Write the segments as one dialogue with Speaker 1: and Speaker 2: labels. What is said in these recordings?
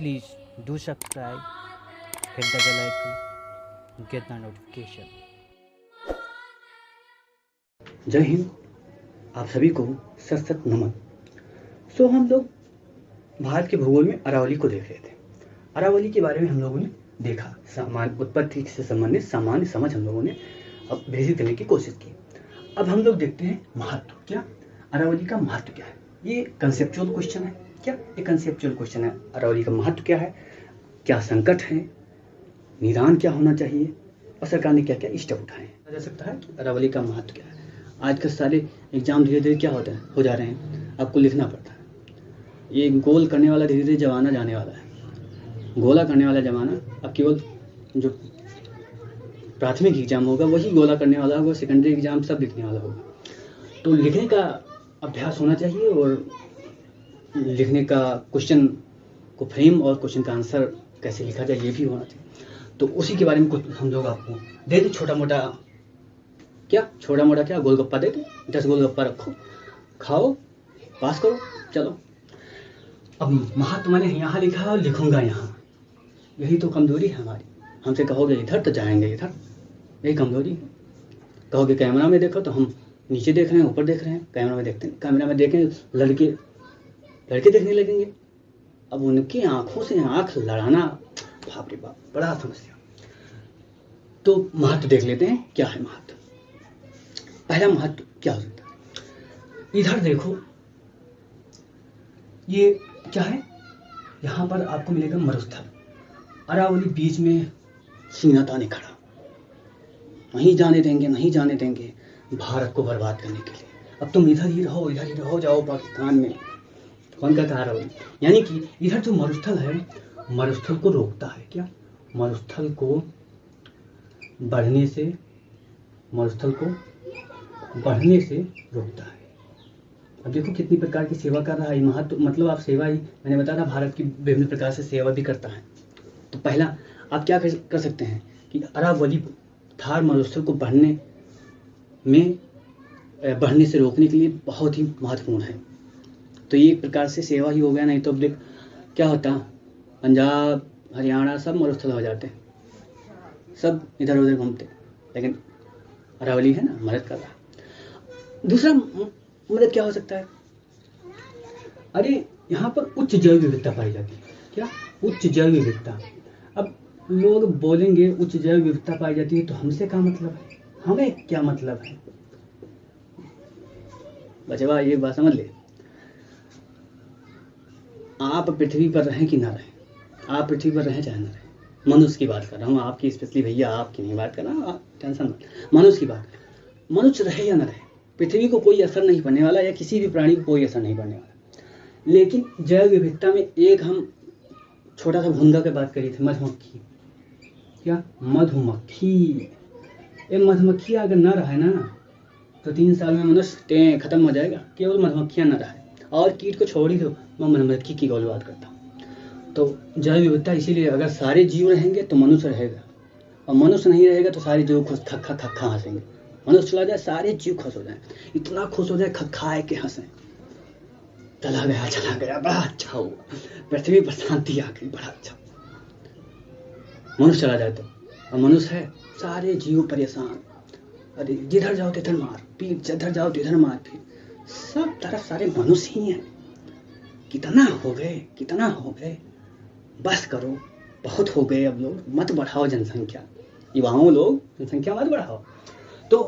Speaker 1: Please do subscribe, hit the bell icon, get the notification.
Speaker 2: जय हिंद। आप सभी को सत सत नमन। हम लोग भारत के भूगोल में अरावली को देख रहे थे। अरावली के बारे में हम लोगों ने देखा, सामान्य उत्पत्ति से संबंधित सामान्य समझ हम लोगों ने अब भेजी देने की कोशिश की। अब हम लोग देखते हैं महत्व, क्या अरावली का महत्व क्या है। ये कंसेप्चुअल क्वेश्चन है, क्या ये कंसेप्चुअल क्वेश्चन है। अरावली का महत्व क्या है, क्या संकट है, निदान क्या होना चाहिए और सरकार ने क्या क्या स्टेप उठाए हैं। जा सकता है कि अरावली का महत्व क्या है। आजकल सारे एग्जाम धीरे धीरे क्या होते हैं हो जा रहे हैं, आपको लिखना पड़ता है। ये गोल करने वाला धीरे धीरे जमाना जाने वाला है। गोला करने वाला जमाना अब केवल जो प्राथमिक एग्जाम होगा वही गोला करने वाला होगा, सेकेंडरी एग्जाम सब लिखने वाला होगा। तो लिखने का अभ्यास होना चाहिए और लिखने का क्वेश्चन को फ्रेम और क्वेश्चन का आंसर कैसे लिखा जाए ये भी होना चाहिए। तो उसी के बारे में कुछ हम लोग आपको दे दें छोटा मोटा क्या गोलगप्पा दे दो, 10 गोलगप्पा रखो, खाओ, पास करो, चलो। अब महत्व मैंने यहाँ लिखा है और लिखूंगा यहाँ, यही तो कमजोरी है हमारी। हमसे कहोगे इधर तो जाएंगे इधर, यही कमजोरी है। कहोगे कैमरा में देखो तो हम नीचे देख रहे हैं, ऊपर देख रहे हैं, कैमरा में देखें लड़के देखने लगेंगे। अब उनकी आंखों से आंख लड़ाना, बाप रे बाप, बड़ा समस्या। तो महत्व देख लेते हैं, क्या है महत्व। पहला महत्व क्या हो सकता है, इधर देखो, ये क्या है, यहां पर आपको मिलेगा मरुस्थल। अरावली बीच में सीना ताने खड़ा, नहीं जाने देंगे भारत को बर्बाद करने के लिए। अब तुम इधर ही रहो, जाओ पाकिस्तान में। कौन कहता है अरावली, यानी कि इधर जो मरुस्थल है, मरुस्थल को रोकता है। क्या मरुस्थल को बढ़ने से रोकता है। अब देखो कितनी प्रकार की सेवा कर रहा है महत्व, मतलब आप सेवा ही, मैंने बताया भारत की विभिन्न प्रकार से सेवा भी करता है। तो पहला आप क्या कर सकते हैं कि अरावली थार मरुस्थल को बढ़ने से रोकने के लिए बहुत ही महत्वपूर्ण है। तो ये एक प्रकार से सेवा ही हो गया। नहीं तो अब देख क्या होता, पंजाब हरियाणा सब मरुस्थल हो जाते, सब इधर उधर घूमते, लेकिन अरावली है ना, मदद कर रहा है। दूसरा मदद क्या हो सकता है, अरे यहाँ पर उच्च जैव विविधता पाई जाती है। क्या उच्च जैव विविधता। अब लोग बोलेंगे उच्च जैव विविधता पाई जाती है तो हमसे क्या मतलब है, हमें क्या मतलब है। बचवा ये बात समझ ले, आप पृथ्वी पर रहें कि ना रहें, आप पृथ्वी पर रहें चाहे ना रहें, मनुष्य की बात कर रहा हूँ, आपकी स्पेशली भैया आपकी नहीं बात कर रहा हूँ, टेंशन मत, मनुष्य की बात। मनुष्य रहे या ना रहे, पृथ्वी को कोई असर नहीं पड़ने वाला, या किसी भी प्राणी को कोई असर नहीं पड़ने वाला। लेकिन जैव विविधता में एक हम छोटा सा भूंगा की बात करी थी, मधुमक्खी। क्या मधुमक्खी, ये मधुमक्खी अगर ना रहे ना तो 3 साल में मनुष्य खत्म हो जाएगा। केवल मधुमक्खियां ना रहे, और कीट को छोड़ ही दो, मैं मधुमक्खी की केवल बात करता हूँ। तो जैव विविधता इसीलिए, अगर सारे जीव रहेंगे तो मनुष्य रहेगा, और मनुष्य नहीं रहेगा तो सारे जीव खुश खक्खा हंसेंगे। मनुष्य चला जाए सारे जीव खुश हो जाए, इतना खुश हो जाए खक्खाए के हंसे, चला गया बड़ा अच्छा हुआ, पृथ्वी पर शांति आ गई, बड़ा अच्छा। मनुष्य चला जाए तो, और मनुष्य है सारे जीव परेशान, अरे जिधर जाओ तिधर मार पीट, जिधर जाओ तिधर मार पीट, सब तरफ सारे मनुष्य ही हैं। कितना हो गए, बस करो, बहुत हो गए, अब लोग मत बढ़ाओ जनसंख्या, युवाओं लोग जनसंख्या मत बढ़ाओ। तो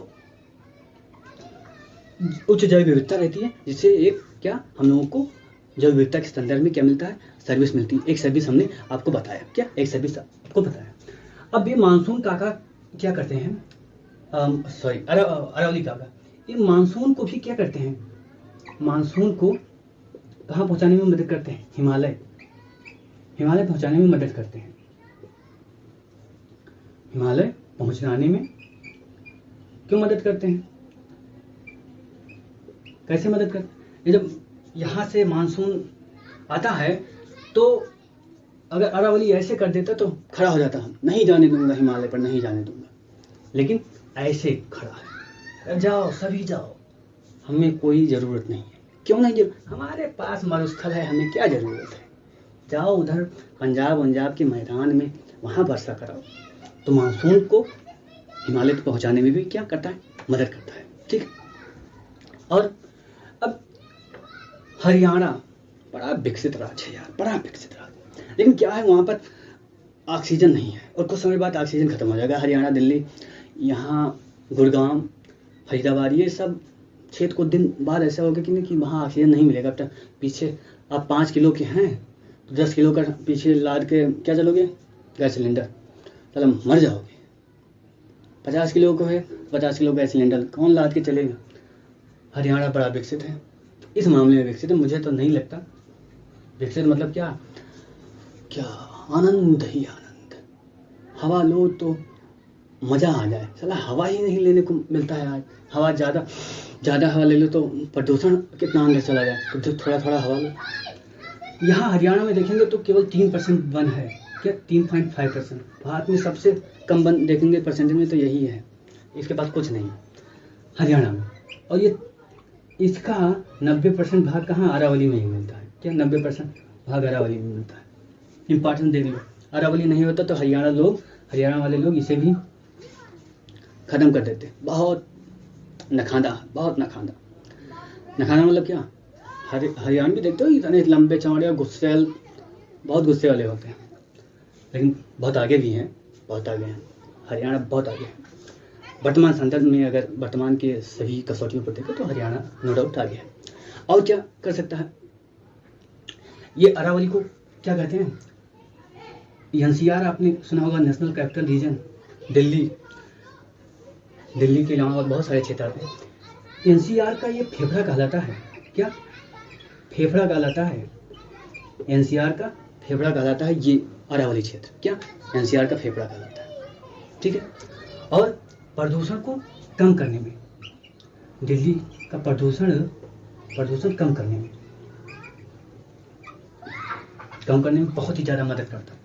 Speaker 2: उच्च जैव विविधता रहती है, जिससे एक क्या हम लोगों को जैव विविधता के संदर्भ में क्या मिलता है, सर्विस मिलती है। एक सर्विस हमने आपको बताया, क्या एक सर्विस आपको बताया। अब ये मानसून काका क्या करते हैं, अरावली काका, ये मानसून को भी क्या करते हैं, मानसून को कहाँ पहुंचाने में मदद करते हैं, हिमालय पहुंचाने में मदद करते हैं। हिमालय पहुंचाने में क्यों मदद करते हैं, कैसे मदद करते हैं। जब यहाँ से मानसून आता है तो अगर अरावली ऐसे कर देता तो खड़ा हो जाता, हम नहीं जाने दूंगा, हिमालय पर नहीं जाने दूंगा। लेकिन ऐसे खड़ा है, जाओ सभी जाओ, हमें कोई जरूरत नहीं है। क्यों नहीं जरूरत, हमारे पास मरुस्थल है, हमें क्या जरूरत है, जाओ उधर पंजाब के मैदान में, वहाँ वर्षा कराओ, तो मानसून को हिमालय तक पहुँचाने में भी क्या करता है, मदद करता है। ठीक। और अब हरियाणा बड़ा विकसित राज्य है यार, बड़ा विकसित राज्य, लेकिन क्या है वहाँ पर ऑक्सीजन नहीं है, और कुछ समय बाद ऑक्सीजन खत्म हो जाएगा। हरियाणा, दिल्ली, यहाँ गुड़गांव, फरीदाबाद, ये सब क्षेत्र को दिन बाद ऐसा होगा कि नहीं कि वहाँ ऑक्सीजन नहीं मिलेगा। अब पीछे आप 5 किलो के हैं तो 10 किलो का पीछे लाद के क्या चलोगे, गैस सिलेंडर, चलो मर जाओगे। 50 किलो को है, 50 किलो गैस सिलेंडर कौन लाद के चलेगा। हरियाणा बड़ा विकसित है, इस मामले में विकसित है। मुझे तो नहीं लगता विकसित मतलब क्या, क्या आनंद ही आनंद, हवा लो तो मज़ा आ जाए। साला हवा ही नहीं लेने को मिलता है आज। हवा ज़्यादा हवा ले लो तो प्रदूषण कितना अंदर चला जाए, तो थोड़ा हवा लो। यहाँ हरियाणा में देखेंगे तो केवल 3% वन है, क्या 3.5%। भारत में सबसे कम वन देखेंगे परसेंटेज में तो यही है, इसके पास कुछ नहीं हरियाणा में। और ये इसका 90% भाग कहाँ, अरावली में ही मिलता है। क्या 90% भाग अरावली में मिलता है। इम्पॉर्टेंट देख लो, अरावली नहीं होता तो हरियाणा वाले लोग इसे भी ख़त्म कर देते। बहुत नखादा मतलब क्या, हरियाणवी देखते हो इतने लंबे चौड़े और गुस्सेल, बहुत गुस्से वाले होते हैं, लेकिन बहुत आगे भी हैं, बहुत आगे हैं। हरियाणा बहुत आगे है वर्तमान संदर्भ में। अगर वर्तमान के सभी कसौटियों पर देखें तो हरियाणा नो डाउट आगे है। और क्या कर सकता है, ये अरावली को क्या कहते हैं, एनसीआर आपने सुना होगा, नेशनल कैपिटल रीजन। दिल्ली के अलावा बहुत सारे क्षेत्र आते हैं। एनसीआर का ये फेफड़ा कहलाता है। क्या फेफड़ा कहलाता है, एनसीआर का फेफड़ा कहलाता है ये अरावली क्षेत्र। क्या एनसीआर का फेफड़ा कहलाता है। ठीक है। और प्रदूषण को कम करने में, दिल्ली का प्रदूषण कम करने में बहुत ही ज़्यादा मदद करता है।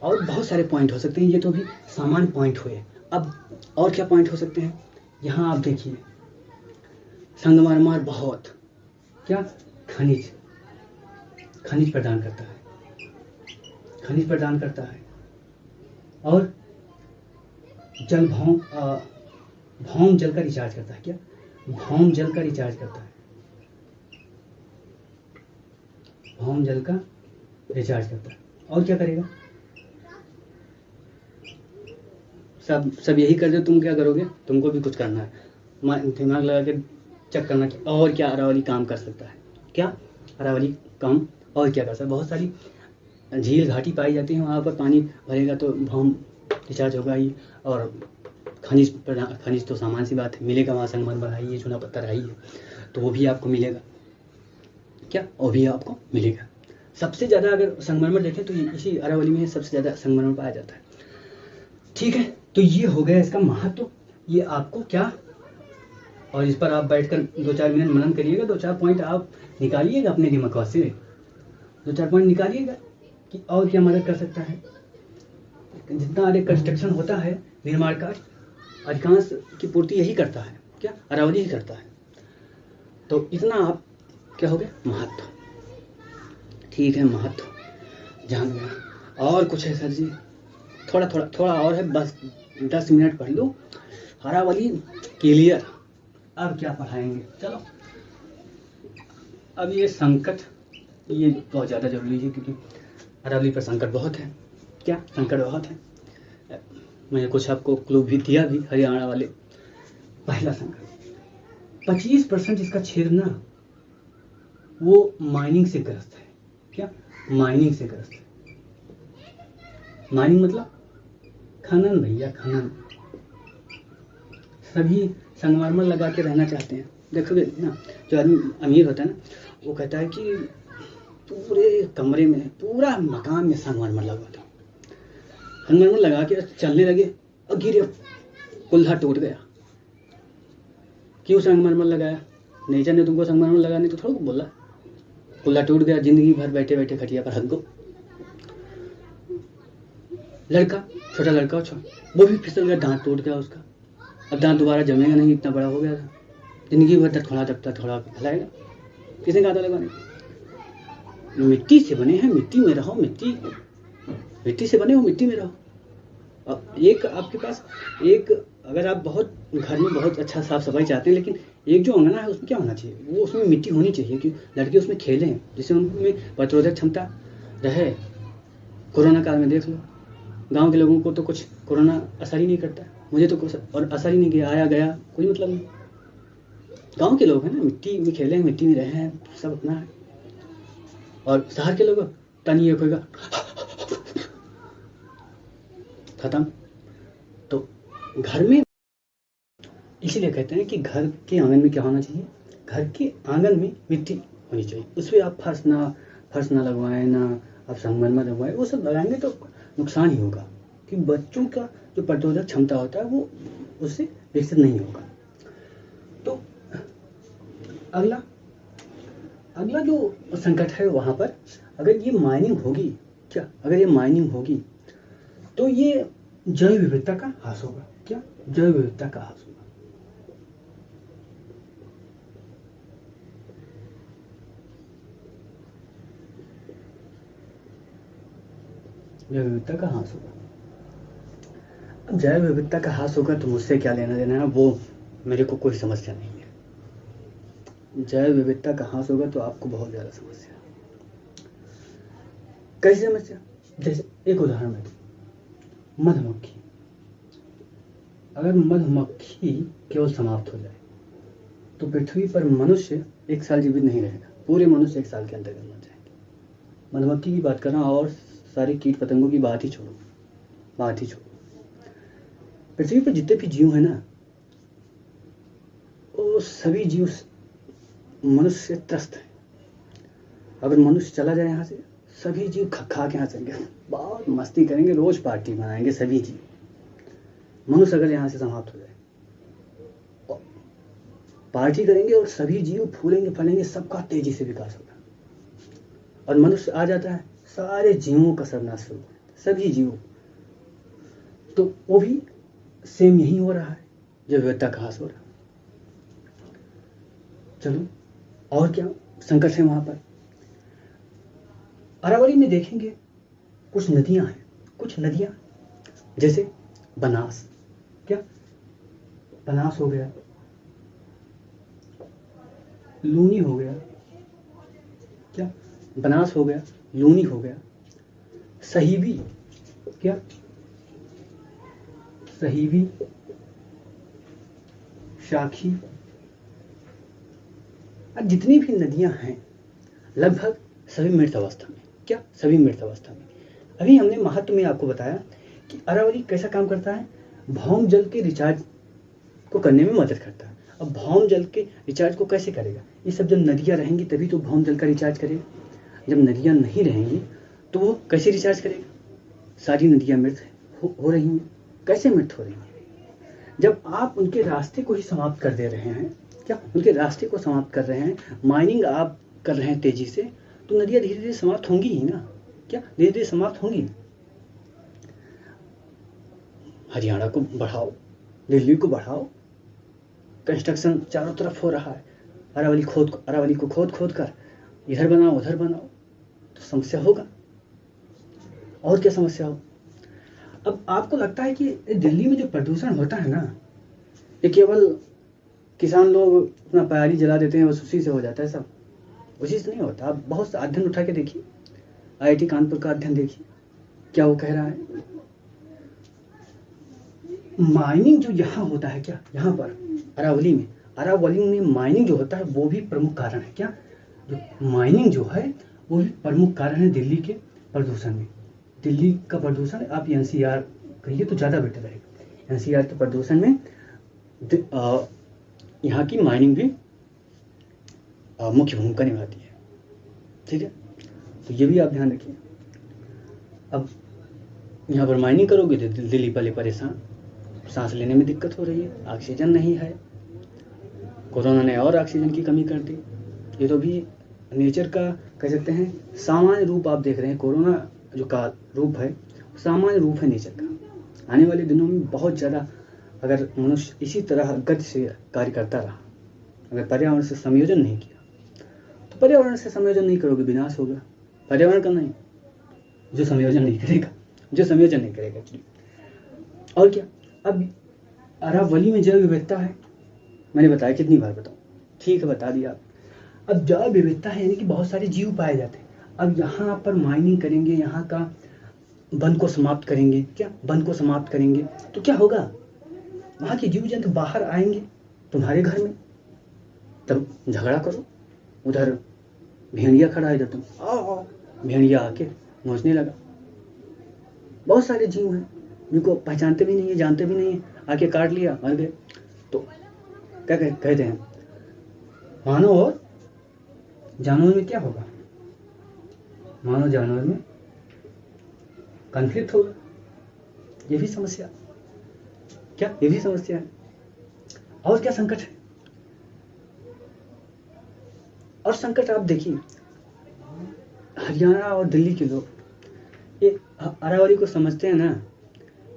Speaker 2: और बहुत सारे पॉइंट हो सकते हैं, ये तो भी सामान्य पॉइंट हुए। अब और क्या पॉइंट हो सकते हैं, यहाँ आप देखिए संगमरमर बहुत, क्या खनिज प्रदान करता है। और जल भौम जल का रिचार्ज करता है। क्या भौम जल का रिचार्ज करता है, भौम जल का रिचार्ज करता है। और क्या करेगा, सब यही कर दो, तुम क्या करोगे, तुमको भी कुछ करना है, दिमाग लगा के चेक करना कि और क्या अरावली काम कर सकता है। क्या अरावली काम और क्या कर सकता है। बहुत सारी झील घाटी पाई जाती है, वहाँ पर पानी भरेगा तो भौम रिचार्ज होगा ही। और खनिज तो सामान्य सी बात है, मिलेगा वहाँ, संगमरमर है, ये चूना पत्थर है ही है, तो वो भी आपको मिलेगा। क्या वो भी आपको मिलेगा। सबसे ज़्यादा अगर संगमरमर देखें तो इसी अरावली में सबसे ज़्यादा संगमरमर पाया जाता है। ठीक है, तो ये हो गया इसका महत्व, ये आपको क्या, और इस पर आप बैठकर 2-4 मिनट मनन करिएगा, 2-4 पॉइंट आप निकालिएगा अपने दिमाग से, 2-4 पॉइंट निकालिएगा कि और क्या मदद कर सकता है। जितना अधिक कंस्ट्रक्शन होता है, निर्माण कार्य, अधिकांश की पूर्ति यही करता है, क्या अरावली ही करता है। तो इतना आप क्या हो गया, महत्व। ठीक है, महत्व जान गया। और कुछ है सर जी, थोड़ा और है, बस 10 मिनट पढ़ लो, अरावली क्लियर। अब क्या पढ़ाएंगे, चलो। अब ये संकट, ये बहुत ज़्यादा जरूरी है, क्योंकि अरावली पर संकट बहुत है। क्या संकट बहुत है, मैंने कुछ आपको क्लू भी दिया भी, हरियाणा वाले। पहला संकट, 25% इसका क्षेत्र ना वो माइनिंग से ग्रस्त है। क्या माइनिंग से ग्रस्त है। माइनिंग मतलब खनन भैया, खनन। सभी संगमरमर लगा के रहना चाहते हैं। देखोगे ना, जो आदमी अमीर होता है ना, वो कहता है कि पूरे कमरे में, पूरा मकान में संगमरमर लगा दो। संगमरमर लगा के चलने लगे और गिरे, कुल्हा टूट गया। क्यों संगमरमर लगाया, नेचर ने तुमको संगमरमर लगाने तो थोड़ा बोला, कुल्हा टूट गया, जिंदगी भर बैठे बैठे खटिया पर हक गो। लड़का, छोटा लड़का, वो भी फिसल गया, दांत टूट गया उसका। अब दांत दोबारा जमेगा नहीं, इतना बड़ा हो गया था। जिंदगी भर तक थोड़ा फैलाएगा, किसने कहा था लगाने। मिट्टी से बने हैं, मिट्टी में रहो, मिट्टी से बने हो, मिट्टी में रहो। एक आपके पास एक, अगर आप बहुत घर में बहुत अच्छा साफ सफाई चाहते हैं, लेकिन एक जो अंगना है उसमें क्या होना चाहिए, वो उसमें मिट्टी होनी चाहिए कि लड़के उसमें खेलें, जिससे उनमें प्रतिरोधक क्षमता रहे। कोरोना काल में देख लो, गांव के लोगों को तो कुछ कोरोना असर ही नहीं करता, मुझे तो कुछ और असर ही नहीं किया, आया गया कोई मतलब नहीं। गांव के लोग हैं ना, मिट्टी में खेले हैं, मिट्टी में रहे हैं, सब अपना है। और शहर के लोग तनी एक होगा खत्म। तो घर में इसीलिए कहते हैं कि घर के आंगन में क्या होना चाहिए, घर के आंगन में मिट्टी होनी चाहिए। उसमें आप फर्श ना लगवाएं, ना आप संगमरमर लगवाएं, वो सब लगाएंगे तो नुकसान ही होगा, कि बच्चों का जो प्रतिरोधक क्षमता होता है वो उससे विकसित नहीं होगा। तो अगला जो संकट है वहाँ पर, अगर ये माइनिंग होगी, अगर ये माइनिंग होगी तो ये जैव विविधता का ह्रास होगा। क्या? जैव विविधता का ह्रास होगा। जैव विविधता का ह्रास होगा। अब जैव विविधता का ह्रास होगा तो मुझसे क्या लेना देना है, वो मेरे को कोई समस्या नहीं है। जैव विविधता का ह्रास होगा तो आपको बहुत ज़्यादा समस्या। कैसी समस्या? जैसे एक उदाहरण है, मधुमक्खी। अगर मधुमक्खी केवल समाप्त हो जाए तो पृथ्वी पर मनुष्य 1 साल जीवित नहीं रहेगा, पूरे मनुष्य 1 साल के अंतर्गत मर जाएंगे। मधुमक्खी की बात कर रहा हूँ, और सारे कीट पतंगों की बात ही छोड़ो। पृथ्वी पर जितने भी जीव है ना, वो सभी जीव मनुष्य से त्रस्त है। अगर मनुष्य चला जाए यहाँ से, सभी जीव खा के यहाँ चलेंगे, बहुत मस्ती करेंगे, रोज पार्टी मनाएंगे सभी जीव। मनुष्य अगर यहाँ से समाप्त हो जाए, पार्टी करेंगे और सभी जीव फूलेंगे फलेंगे, सबका तेजी से विकास होगा। और मनुष्य आ जाता है, सारे जीवों का सर्वनाश शुरू हो जाता है, सभी जीवों। तो वो भी सेम यही हो रहा है, जब विविधता का ह्रास हो रहा है। चलो और क्या संकट है वहां पर? अरावली में देखेंगे कुछ नदियां जैसे बनास। क्या? बनास हो गया, लूनी हो गया। क्या? बनास हो गया, लूनी हो गया, सहीवी। क्या? सहीवी, शाखी। अब जितनी भी नदियां हैं लगभग सभी मृत अवस्था में। क्या? सभी मृत अवस्था में। अभी हमने महत्व में आपको बताया कि अरावली कैसा काम करता है, भौम जल के रिचार्ज को करने में मदद करता है। अब भौम जल के रिचार्ज को कैसे करेगा? ये सब जब नदियां रहेंगी तभी तो भौम जल का रिचार्ज करेगा। जब नदियां नहीं रहेंगी तो वो कैसे रिचार्ज करेगा? सारी नदियां मृत हो रही हैं। कैसे मृत हो रही हैं? जब आप उनके रास्ते को ही समाप्त कर दे रहे हैं। क्या? उनके रास्ते को समाप्त कर रहे हैं, माइनिंग आप कर रहे हैं तेजी से, तो नदियां धीरे धीरे समाप्त होंगी ही ना। क्या? धीरे धीरे समाप्त होंगी। हरियाणा को बढ़ाओ, दिल्ली को बढ़ाओ, कंस्ट्रक्शन चारों तरफ हो रहा है, अरावली को खोद कर इधर बनाओ उधर बनाओ, तो समस्या होगा। और क्या समस्या हो? अब आपको लगता है कि दिल्ली में जो प्रदूषण होता है ना, ये केवल किसान लोग अपना पराली जला देते हैं, बस उसी से हो जाता है सब? उसी से नहीं होता। आप बहुत सा अध्ययन उठा के देखिए, IIT कानपुर का अध्ययन देखिए, क्या वो कह रहा है। माइनिंग जो यहाँ होता है, क्या यहाँ पर अरावली में माइनिंग जो होता है वो भी प्रमुख कारण है। क्या? जो माइनिंग जो है वो भी प्रमुख कारण है दिल्ली के प्रदूषण में। दिल्ली का प्रदूषण आप NCR कहिए तो ज़्यादा बेटर रहेगा। NCR के प्रदूषण में यहाँ की माइनिंग भी मुख्य भूमिका निभाती है। ठीक है, तो ये भी आप ध्यान रखिए। अब यहाँ पर माइनिंग करोगे तो दिल्ली वाले परेशान, सांस लेने में दिक्कत हो रही है, ऑक्सीजन नहीं है। कोरोना ने और ऑक्सीजन की कमी कर दी। ये तो भी नेचर का कह सकते हैं सामान्य रूप आप देख रहे हैं। कोरोना जो का रूप है सामान्य रूप है नेचर का। आने वाले दिनों में बहुत ज़्यादा अगर मनुष्य इसी तरह गति से कार्य करता रहा, अगर पर्यावरण से संयोजन नहीं किया, तो पर्यावरण से संयोजन नहीं करोगे विनाश होगा। पर्यावरण का नहीं, जो संयोजन नहीं करेगा, जो संयोजन नहीं करेगा एक्चुअली। और क्या, अब अरावली में जैव विविधता है, मैंने बताया कितनी बार बताऊं, ठीक है बता दिया। अब जैव विविधता है यानी कि बहुत सारे जीव पाए जाते हैं। अब यहाँ पर माइनिंग करेंगे, यहाँ का वन को समाप्त करेंगे, क्या वन को समाप्त करेंगे तो क्या होगा, वहाँ के जीव जंतु बाहर आएंगे तुम्हारे घर में, तब झगड़ा करो। उधर भेड़िया खड़ा है, इधर तुम आओ, भेड़िया आके नोचने लगा। बहुत सारे जीव हैं जिनको पहचानते भी नहीं है, जानते भी नहीं है, आके काट लिया, मर गए। तो क्या कहते हैं, मानव और जानवर में क्या होगा, मानव जानवर में कॉन्फ्लिक्ट होगा। ये भी समस्या, क्या ये भी समस्या है। और क्या संकट है, और संकट आप देखिए, हरियाणा और दिल्ली के लोग ये अरावली को समझते हैं ना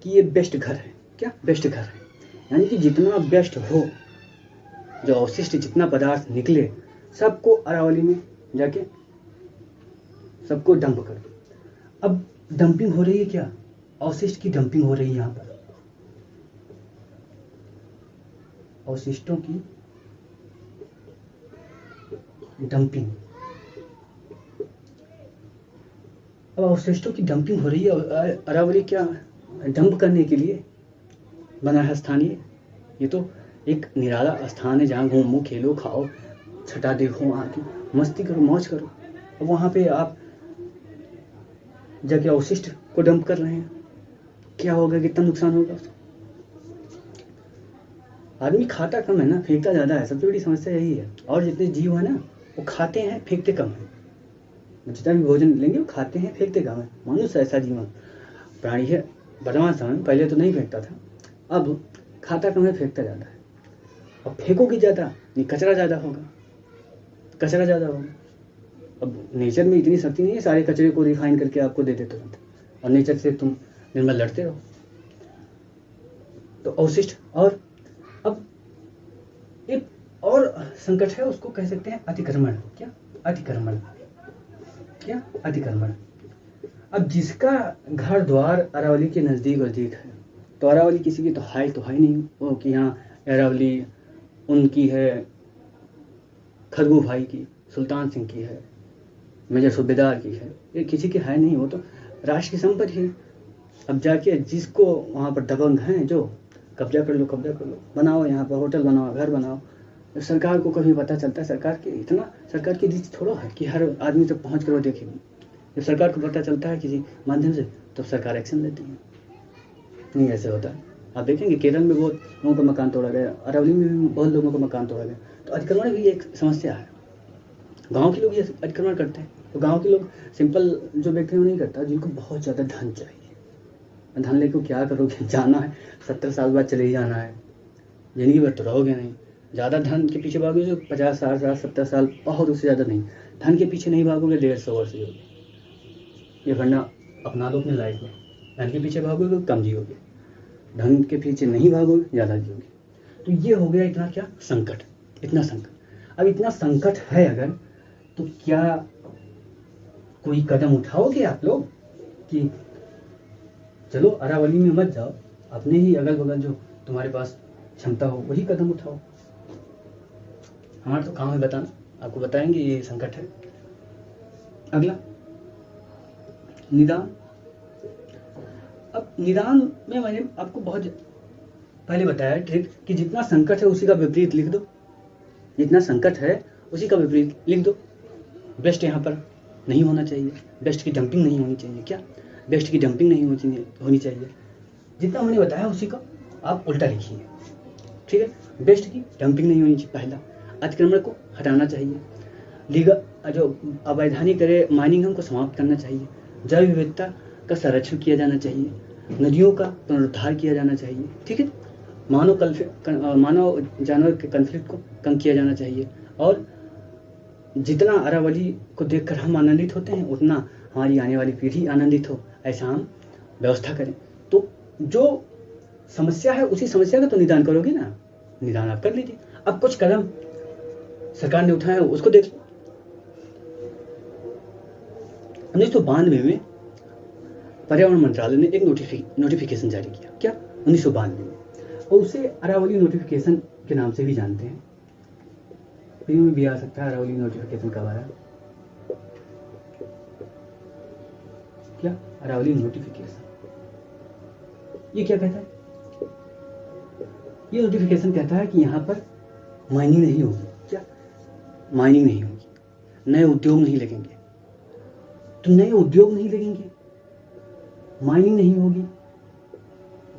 Speaker 2: कि ये बेस्ट घर है, क्या बेस्ट घर है, यानी कि जितना बेस्ट हो, जो अवशिष्ट जितना पदार्थ निकले सबको अरावली में जाके सबको डंप कर दो। अब डंपिंग हो रही है, क्या अवशिष्ट की डंपिंग हो रही है, यहाँ पर अवशिष्टों की डंपिंग। अब अवशिष्टों की डंपिंग हो रही है, अरावली क्या डंप करने के लिए बना है स्थानीय, ये तो एक निराला स्थान है जहाँ घूमो, खेलो, खाओ, छटा देखो, वहाँ की मस्ती करो, मौज करो। अब वहाँ पे आप जाके अवशिष्ट को डंप कर रहे हैं, क्या होगा, कितना नुकसान होगा। आदमी खाता कम है ना, फेंकता ज़्यादा है, सबसे बड़ी समस्या यही है। और जितने जीव है ना वो खाते हैं, फेंकते कम है। जितना भी भोजन लेंगे वो खाते हैं, फेंकते कम है। मनुष्य ऐसा जीवन प्राणी है वर्तमान समय में, पहले तो नहीं फेंकता था, अब खाता कम है, फेंकता ज़्यादा है। अब फेंकोगे ज़्यादा नहीं, कचरा ज़्यादा होगा, कचरा ज़्यादा होगा। अब नेचर में इतनी शक्ति नहीं है सारे कचरे को रिफाइन करके आपको दे दे तुरंत, और नेचर से तुम निर्मल लड़ते रहो। तो अवशिष्ट, और अब एक और संकट है, उसको कह सकते हैं अतिक्रमण। क्या अतिक्रमण, क्या अतिक्रमण। अब जिसका घर द्वार अरावली के नज़दीक है, तो अरावली किसी की तो है नहीं वो कि हाँ अरावली उनकी है, खरगू भाई की, सुल्तान सिंह की है, मेजर सूबेदार की है, ये किसी की है नहीं, वो तो राष्ट्र की संपत्ति है। अब जाके जिसको वहाँ पर दबंग हैं जो कब्जा कर लो, बनाओ, यहाँ पर होटल बनाओ, घर बनाओ। सरकार को कभी पता चलता है, सरकार की रीच थोड़ा है कि हर आदमी तक पहुँच कर वो देखेगी। जब सरकार को पता चलता है किसी माध्यम से तो सरकार एक्शन लेती है, नहीं ऐसे होता है। आप देखेंगे केरल में बहुत लोगों का मकान तोड़ा गया, अरावली में भी बहुत लोगों का मकान तोड़ा गया। तो अतिक्रमण भी एक समस्या है। गांव के लोग ये अतिक्रमण करते हैं, तो गांव के लोग सिंपल जो व्यक्ति वो नहीं करता, जिनको बहुत ज़्यादा धन चाहिए। धन लेकर क्या करोगे, जाना है 70 साल बाद चले ही जाना है, जिंदगी भर तो रहोगे नहीं। ज़्यादा धन के पीछे भागोगे जो 50 साल 70 साल, बहुत उससे ज़्यादा नहीं। धन के पीछे नहीं भागोगे, 150 वर्ष जियोगे। ये भरना अपना लो अपनी लाइफ में। धन के पीछे भागोगे तो कम जियोगे, धन के पीछे नहीं भागोगे ज़्यादा जियोगे। तो ये हो गया इतना क्या संकट, इतना संकट। अब इतना संकट है अगर, तो क्या कोई कदम उठाओगे आप लोग कि चलो अरावली में मत जाओ, अपने ही अगल बगल जो तुम्हारे पास क्षमता हो वही कदम उठाओ। हमारा तो काम है बताना, आपको बताएंगे ये संकट है। अगला निदान। अब निदान में मैंने आपको बहुत पहले बताया ट्रिक कि जितना संकट है उसी का विपरीत लिख दो, जितना संकट है उसी का विपरीत लिख दो। बेस्ट यहाँ पर नहीं होना चाहिए, बेस्ट की डंपिंग नहीं होनी चाहिए। क्या बेस्ट की डंपिंग नहीं होनी चाहिए, जितना मैंने बताया उसी का आप उल्टा लिखिए, ठीक है। बेस्ट की डंपिंग नहीं होनी चाहिए, पहला। अतिक्रमण को हटाना चाहिए, जो अवैधानिक करे माइनिंग हमको समाप्त करना चाहिए, जैव विविधता का संरक्षण किया जाना चाहिए, नदियों का पुनरुद्धार किया जाना चाहिए, ठीक है। मानव जानवर के कन्फ्लिक्ट को कम किया जाना चाहिए, और जितना अरावली को देखकर हम आनंदित होते हैं उतना हमारी आने वाली पीढ़ी आनंदित हो, ऐसा हम व्यवस्था करें। तो जो समस्या है उसी समस्या का तो निदान करोगे ना, निदान आप कर लीजिए। अब कुछ कदम सरकार ने उठाया है उसको देख लो। 1992 में पर्यावरण मंत्रालय ने एक नोटिफिकेशन जारी किया। क्या? 1992 में, और उसे अरावली नोटिफिकेशन के नाम से भी जानते हैं। फिल्म में भी आ सकता है अरावली नोटिफिकेशन कब आया। क्या? अरावली नोटिफिकेशन ये क्या कहता है? ये नोटिफिकेशन कहता है कि यहाँ पर माइनिंग नहीं होगी। क्या? माइनिंग नहीं होगी, नए उद्योग नहीं लगेंगे। तो नए उद्योग नहीं लगेंगे, माइनिंग नहीं होगी,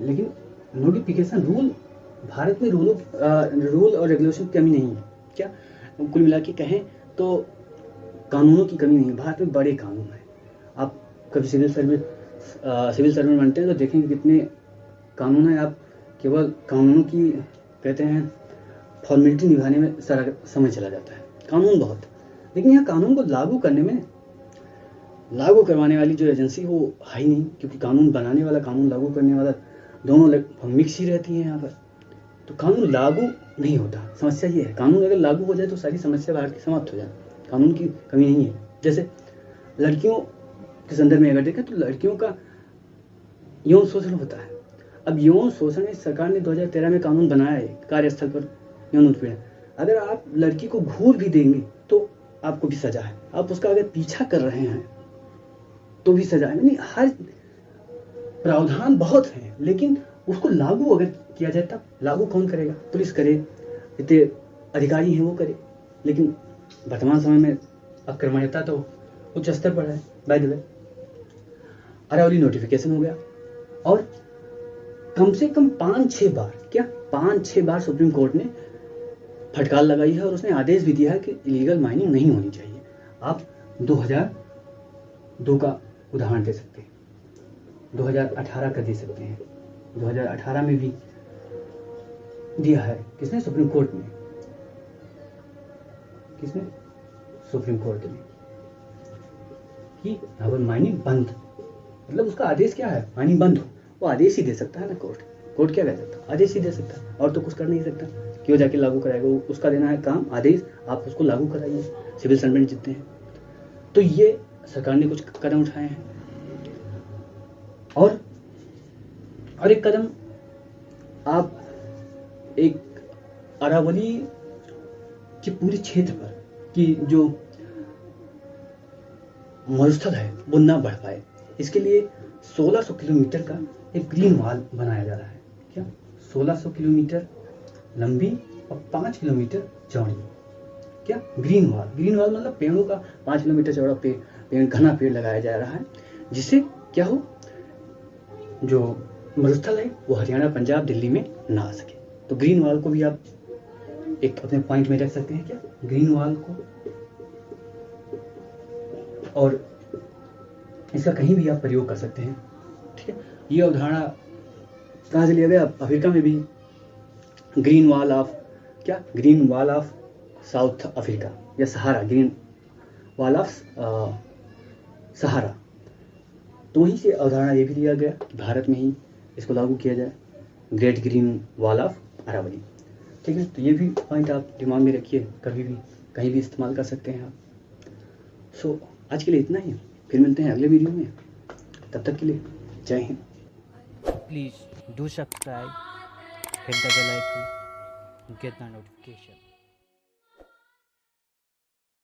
Speaker 2: लेकिन नोटिफिकेशन रूल, भारत में रूल और रेगुलेशन की कमी नहीं है। क्या? कुल मिला के कहें तो कानूनों की कमी नहीं है। भारत में बड़े कानून हैं। आप कभी सिविल सर्वेंट बनते हैं तो देखेंगे कितने कानून हैं। आप केवल कानूनों की कहते हैं फॉर्मेलिटी निभाने में सारा समय चला जाता है। कानून बहुत, लेकिन यहाँ कानून को लागू करने में, लागू करवाने वाली जो एजेंसी वो है ही नहीं, क्योंकि कानून बनाने वाला, कानून लागू करने वाला दोनों मिक्स ही रहती हैं यहाँ पर। तो कानून लागू नहीं होता। समस्या ये है, कानून अगर लागू हो जाए तो सारी समस्या भारत की समाप्त हो जाए। कानून की कमी नहीं है। जैसे लड़कियों के संदर्भ में अगर देखें तो लड़कियों का यौन शोषण होता है। अब यौन शोषण में सरकार ने 2013 में कानून बनाया है, कार्यस्थल पर यौन उत्पीड़न। अगर आप लड़की को घूर भी देंगे तो आपको भी सजा है। आप उसका अगर पीछा कर रहे हैं तो भी सजा है। यानी हर प्रावधान बहुत है, लेकिन उसको लागू अगर किया जाए तब। लागू कौन करेगा? पुलिस करे, इतने अधिकारी हैं वो करे। लेकिन वर्तमान समय में अक्रमण्यता तो उच्च स्तर पर है। By the way, Aravalli notification हो गया और कम से कम 5-6 बार, क्या 5-6 बार सुप्रीम कोर्ट ने फटकार लगाई है और उसने आदेश भी दिया है कि इलीगल माइनिंग नहीं होनी चाहिए। आप 2002 का उदाहरण दे सकते हैं, 2018 का दे सकते हैं। 2018 में भी दिया है। किसने? सुप्रीम कोर्ट ने। किसने? सुप्रीम कोर्ट ने कि यहाँ पर माइनिंग बंद, मतलब उसका आदेश क्या है? माइनिंग बंद हो। वो आदेश ही दे सकता है ना कोर्ट। कोर्ट क्या कह सकता है? आदेश ही दे सकता है, और तो कुछ कर नहीं सकता। क्यों जाके लागू कराएगा? वो उसका देना है काम, आदेश, आप उसको लागू कराइए। सिविल सर्वेंट जितने हैं। तो ये सरकार ने कुछ कदम उठाए हैं। और एक कदम, आप एक अरावली के पूरे क्षेत्र पर कि जो मरुस्थल है वो ना बढ़ पाए, इसके लिए 1600 किलोमीटर का एक ग्रीन वॉल बनाया जा रहा है। क्या? 1600 किलोमीटर लंबी और 5 किलोमीटर चौड़ी। क्या? Green wall. ग्रीन वॉल मतलब पेड़ों का 5 किलोमीटर चौड़ा पेड़, घना पेड़ लगाया जा रहा है, जिससे क्या हो, जो मरुस्थल है वो हरियाणा, पंजाब, दिल्ली में ना आ सके। तो ग्रीन वॉल को भी आप एक अपने पॉइंट में रख सकते हैं। क्या? ग्रीन वॉल को। और इसका कहीं भी आप प्रयोग कर सकते हैं। ठीक है? ये अवधारणा कहाँ से लिया गया? अफ्रीका में भी ग्रीन वॉल ऑफ, क्या? Green wall of south Africa या सहारा, ग्रीन वॉल ऑफ सहारा। तो वहीं से अवधारणा ये भी लिया गया कि भारत में ही इसको लागू किया जाए, great green wall of Aravalli. ठीक है? तो ये भी पॉइंट आप दिमाग में रखिए, कभी भी कहीं भी इस्तेमाल कर सकते हैं आप। सो आज के लिए इतना ही, फिर मिलते हैं अगले वीडियो में। तब तक के लिए जय Hind.
Speaker 1: Please do subscribe, hit the bell icon, get the notification.